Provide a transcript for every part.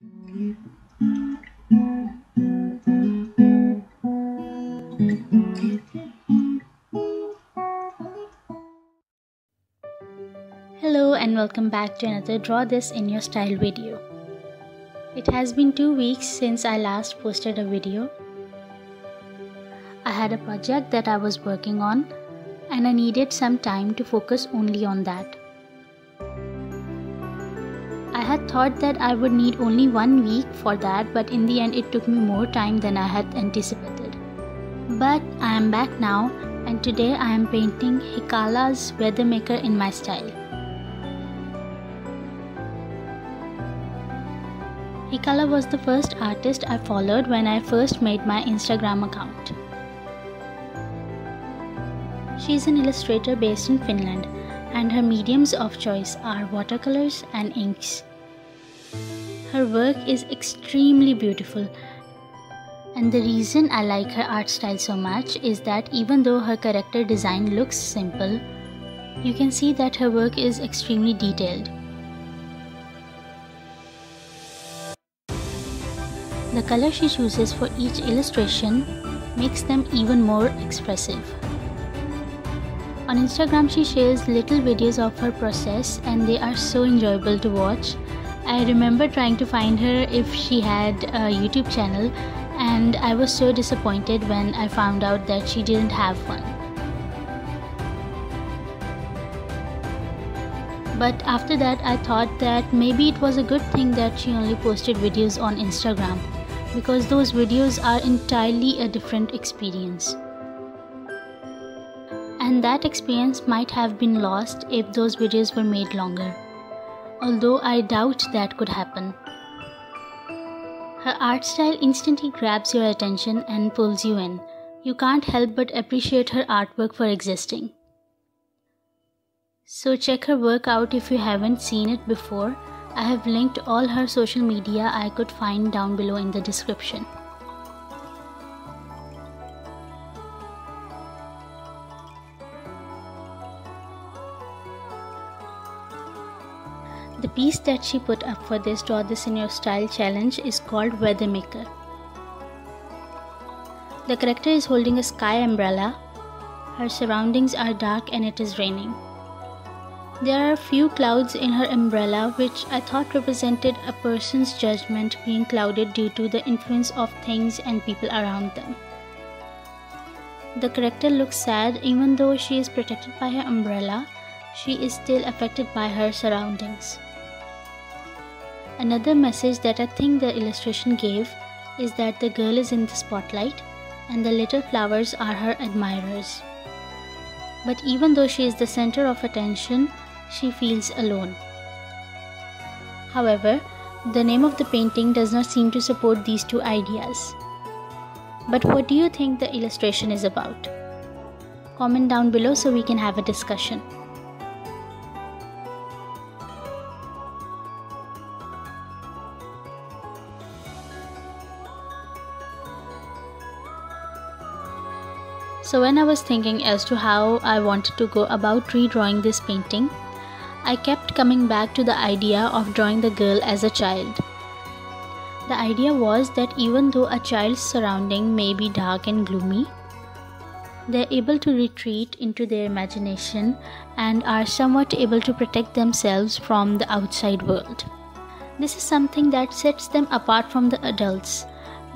Hello and welcome back to another Draw This in Your Style video. It has been 2 weeks since I last posted a video. I had a project that I was working on and I needed some time to focus only on that. I had thought that I would need only 1 week for that, but in the end it took me more time than I had anticipated. But I am back now and today I am painting Heikala's weather maker in my style. Heikala was the first artist I followed when I first made my Instagram account. She is an illustrator based in Finland and her mediums of choice are watercolors and inks. Her work is extremely beautiful, and the reason I like her art style so much is that even though her character design looks simple, you can see that her work is extremely detailed. The color she chooses for each illustration makes them even more expressive. On Instagram she shares little videos of her process and they are so enjoyable to watch. I remember trying to find her if she had a YouTube channel and I was so disappointed when I found out that she didn't have one. But after that I thought that maybe it was a good thing that she only posted videos on Instagram, because those videos are entirely a different experience. And that experience might have been lost if those videos were made longer, although I doubt that could happen. Her art style instantly grabs your attention and pulls you in. You can't help but appreciate her artwork for existing. So check her work out if you haven't seen it before. I have linked all her social media I could find down below in the description. The piece that she put up for this Draw This in Your Style challenge is called Weather Maker. The character is holding a sky umbrella. Her surroundings are dark and it is raining. There are a few clouds in her umbrella which I thought represented a person's judgment being clouded due to the influence of things and people around them. The character looks sad. Even though she is protected by her umbrella, she is still affected by her surroundings. Another message that I think the illustration gave is that the girl is in the spotlight and the little flowers are her admirers. But even though she is the center of attention, she feels alone. However, the name of the painting does not seem to support these two ideas. But what do you think the illustration is about? Comment down below so we can have a discussion. So when I was thinking as to how I wanted to go about redrawing this painting, I kept coming back to the idea of drawing the girl as a child. The idea was that even though a child's surrounding may be dark and gloomy, they're able to retreat into their imagination and are somewhat able to protect themselves from the outside world. This is something that sets them apart from the adults,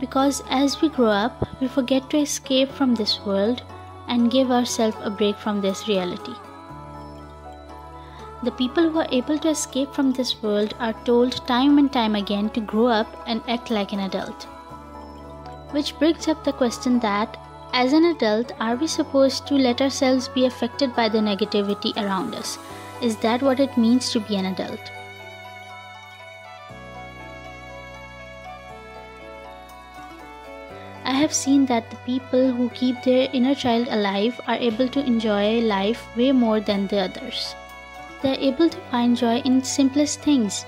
because as we grow up, we forget to escape from this world and give ourselves a break from this reality. The people who are able to escape from this world are told time and time again to grow up and act like an adult. Which brings up the question that, as an adult, are we supposed to let ourselves be affected by the negativity around us? Is that what it means to be an adult? I have seen that the people who keep their inner child alive are able to enjoy life way more than the others. They are able to find joy in simplest things.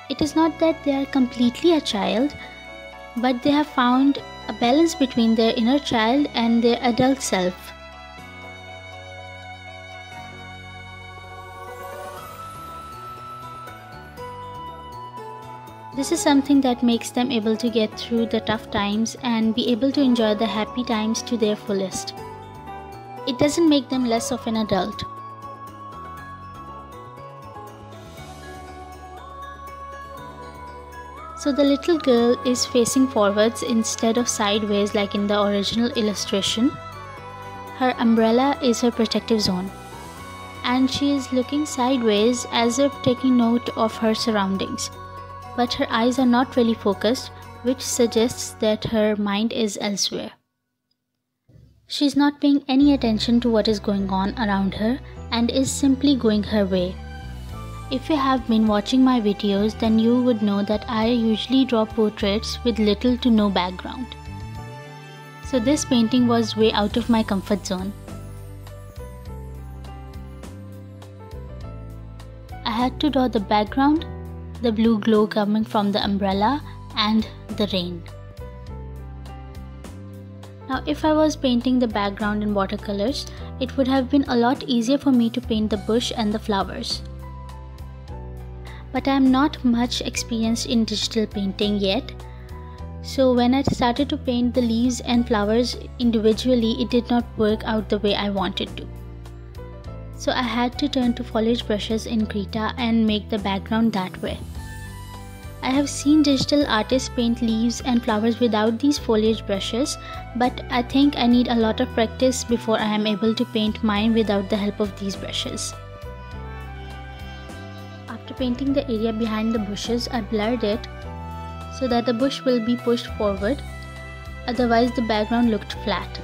It is not that they are completely a child, but they have found a balance between their inner child and their adult self. This is something that makes them able to get through the tough times and be able to enjoy the happy times to their fullest. It doesn't make them less of an adult. So the little girl is facing forwards instead of sideways like in the original illustration. Her umbrella is her protective zone, and she is looking sideways as if taking note of her surroundings. But her eyes are not really focused, which suggests that her mind is elsewhere. She's not paying any attention to what is going on around her and is simply going her way. If you have been watching my videos, then you would know that I usually draw portraits with little to no background. So this painting was way out of my comfort zone. I had to draw the background, the blue glow coming from the umbrella, and the rain. Now if I was painting the background in watercolors, it would have been a lot easier for me to paint the bush and the flowers. But I am not much experienced in digital painting yet, so when I started to paint the leaves and flowers individually, it did not work out the way I wanted to. So I had to turn to foliage brushes in Krita and make the background that way. I have seen digital artists paint leaves and flowers without these foliage brushes, but I think I need a lot of practice before I am able to paint mine without the help of these brushes. After painting the area behind the bushes, I blurred it so that the bush will be pushed forward, otherwise the background looked flat.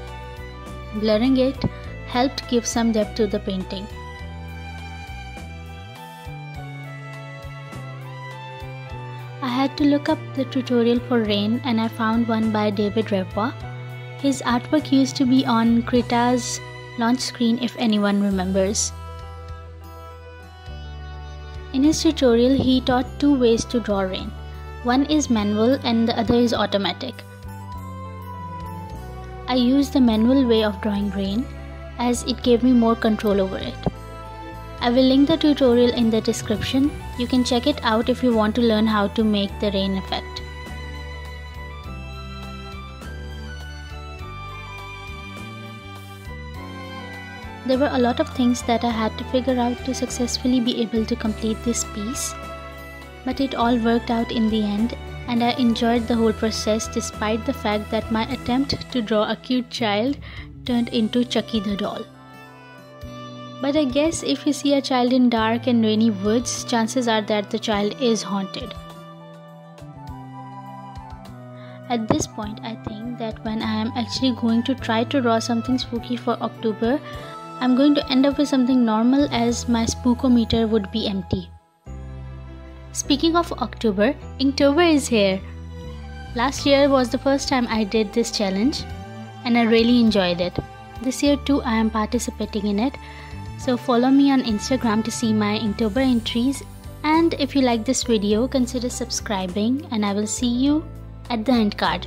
Blurring it helped give some depth to the painting. I had to look up the tutorial for rain and I found one by David Rewa. His artwork used to be on Krita's launch screen if anyone remembers. In his tutorial, he taught two ways to draw rain. One is manual and the other is automatic. I used the manual way of drawing rain as it gave me more control over it. I will link the tutorial in the description. You can check it out if you want to learn how to make the rain effect. There were a lot of things that I had to figure out to successfully be able to complete this piece, but it all worked out in the end, and I enjoyed the whole process despite the fact that my attempt to draw a cute child turned into Chucky the doll. But I guess if you see a child in dark and rainy woods, chances are that the child is haunted. At this point, I think that when I am actually going to try to draw something spooky for October, I'm going to end up with something normal as my spookometer would be empty. Speaking of October, Inktober is here. Last year was the first time I did this challenge and I really enjoyed it. This year too I am participating in it. So follow me on Instagram to see my Inktober entries, and if you like this video, consider subscribing, and I will see you at the end card.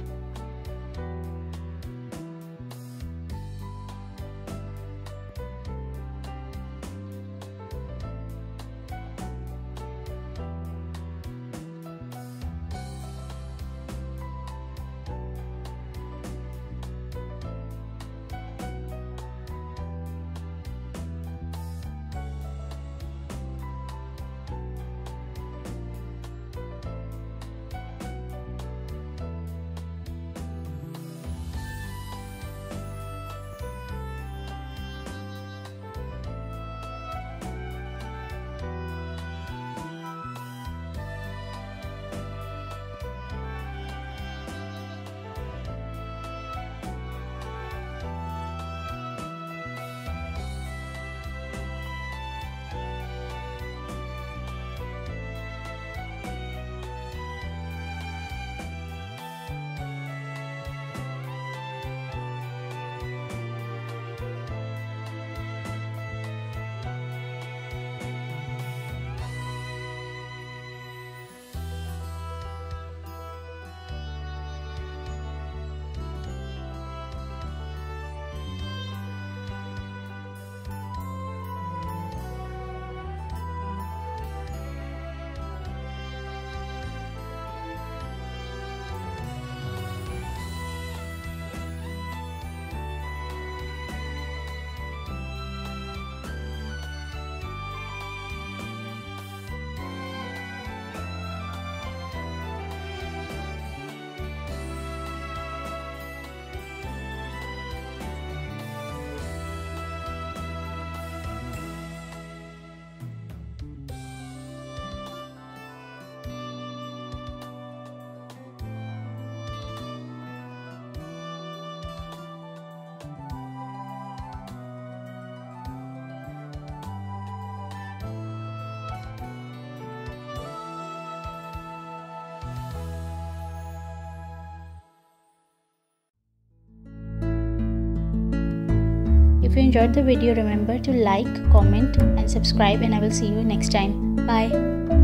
If you enjoyed the video, remember to like, comment and subscribe, and I will see you next time. Bye.